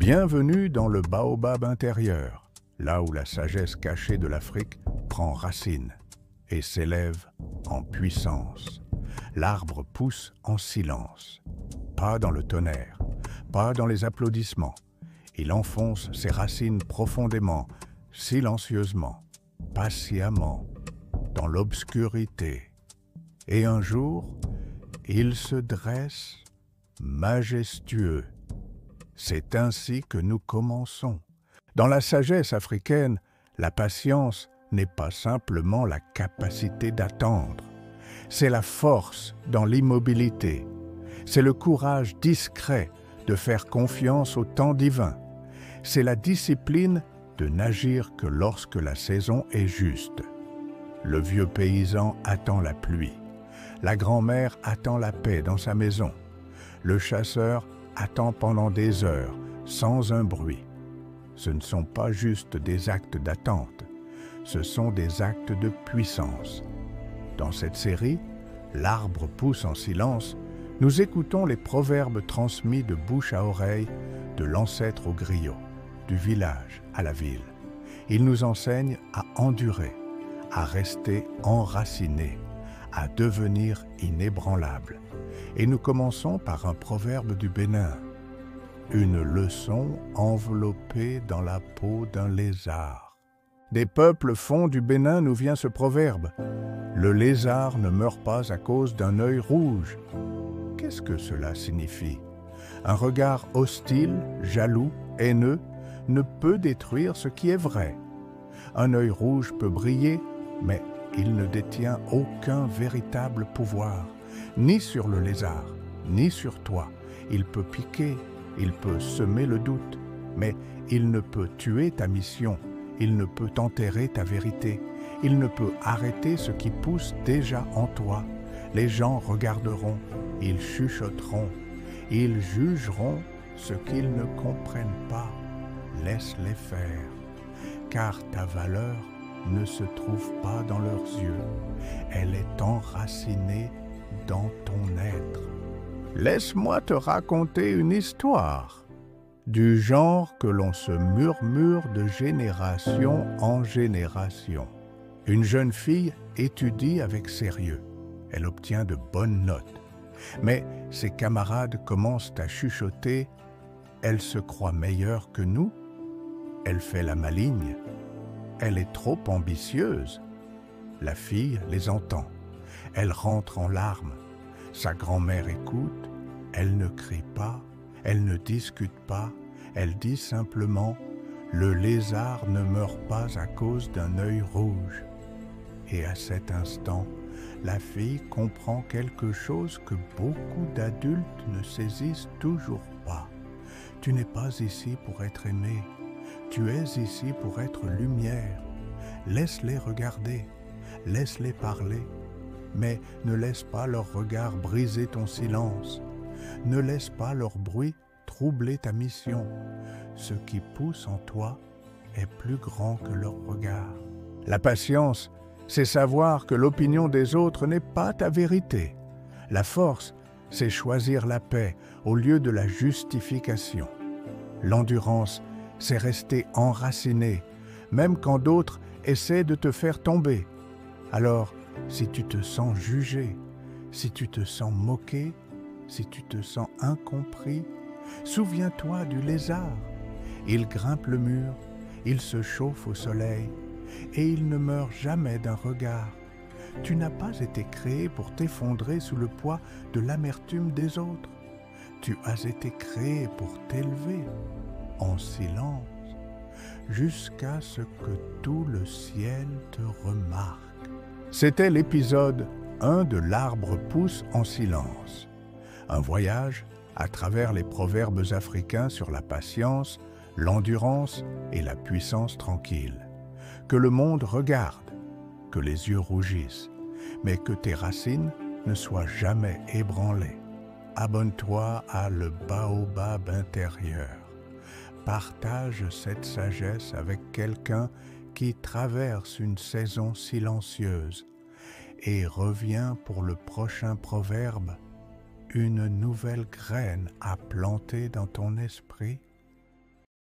Bienvenue dans le baobab intérieur, là où la sagesse cachée de l'Afrique prend racine et s'élève en puissance. L'arbre pousse en silence, pas dans le tonnerre, pas dans les applaudissements. Il enfonce ses racines profondément, silencieusement, patiemment, dans l'obscurité. Et un jour, il se dresse majestueux. C'est ainsi que nous commençons. Dans la sagesse africaine, la patience n'est pas simplement la capacité d'attendre. C'est la force dans l'immobilité. C'est le courage discret de faire confiance au temps divin. C'est la discipline de n'agir que lorsque la saison est juste. Le vieux paysan attend la pluie. La grand-mère attend la paix dans sa maison. Le chasseur attend pendant des heures, sans un bruit. Ce ne sont pas juste des actes d'attente, ce sont des actes de puissance. Dans cette série, L'arbre pousse en silence, nous écoutons les proverbes transmis de bouche à oreille, de l'ancêtre au griot, du village à la ville. Ils nous enseignent à endurer, à rester enracinés, à devenir inébranlables. Et nous commençons par un proverbe du Bénin. Une leçon enveloppée dans la peau d'un lézard. Des peuples fonds du Bénin nous vient ce proverbe. Le lézard ne meurt pas à cause d'un œil rouge. Qu'est-ce que cela signifie? Un regard hostile, jaloux, haineux ne peut détruire ce qui est vrai. Un œil rouge peut briller, mais il ne détient aucun véritable pouvoir, ni sur le lézard, ni sur toi. Il peut piquer, il peut semer le doute, mais il ne peut tuer ta mission, il ne peut enterrer ta vérité, il ne peut arrêter ce qui pousse déjà en toi. Les gens regarderont, ils chuchoteront, ils jugeront ce qu'ils ne comprennent pas. Laisse-les faire, car ta valeur ne se trouve pas dans leurs yeux, elle est enracinée dans ton être. Laisse-moi te raconter une histoire, du genre que l'on se murmure de génération en génération. Une jeune fille étudie avec sérieux, elle obtient de bonnes notes, mais ses camarades commencent à chuchoter, elle se croit meilleure que nous, elle fait la maligne. Elle est trop ambitieuse. La fille les entend. Elle rentre en larmes. Sa grand-mère écoute. Elle ne crie pas. Elle ne discute pas. Elle dit simplement « Le lézard ne meurt pas à cause d'un œil rouge ». Et à cet instant, la fille comprend quelque chose que beaucoup d'adultes ne saisissent toujours pas. Tu n'es pas ici pour être aimé. Tu es ici pour être lumière. Laisse-les regarder, laisse-les parler, mais ne laisse pas leur regard briser ton silence. Ne laisse pas leur bruit troubler ta mission. Ce qui pousse en toi est plus grand que leur regard. La patience, c'est savoir que l'opinion des autres n'est pas ta vérité. La force, c'est choisir la paix au lieu de la justification. L'endurance, c'est rester enraciné, même quand d'autres essaient de te faire tomber. Alors, si tu te sens jugé, si tu te sens moqué, si tu te sens incompris, souviens-toi du lézard. Il grimpe le mur, il se chauffe au soleil, et il ne meurt jamais d'un regard. Tu n'as pas été créé pour t'effondrer sous le poids de l'amertume des autres. Tu as été créé pour t'élever en silence, jusqu'à ce que tout le ciel te remarque. C'était l'épisode 1 de L'arbre pousse en silence. Un voyage à travers les proverbes africains sur la patience, l'endurance et la puissance tranquille. Que le monde regarde, que les yeux rougissent, mais que tes racines ne soient jamais ébranlées. Abonne-toi à Le Baobab intérieur. Partage cette sagesse avec quelqu'un qui traverse une saison silencieuse et reviens pour le prochain proverbe, une nouvelle graine à planter dans ton esprit.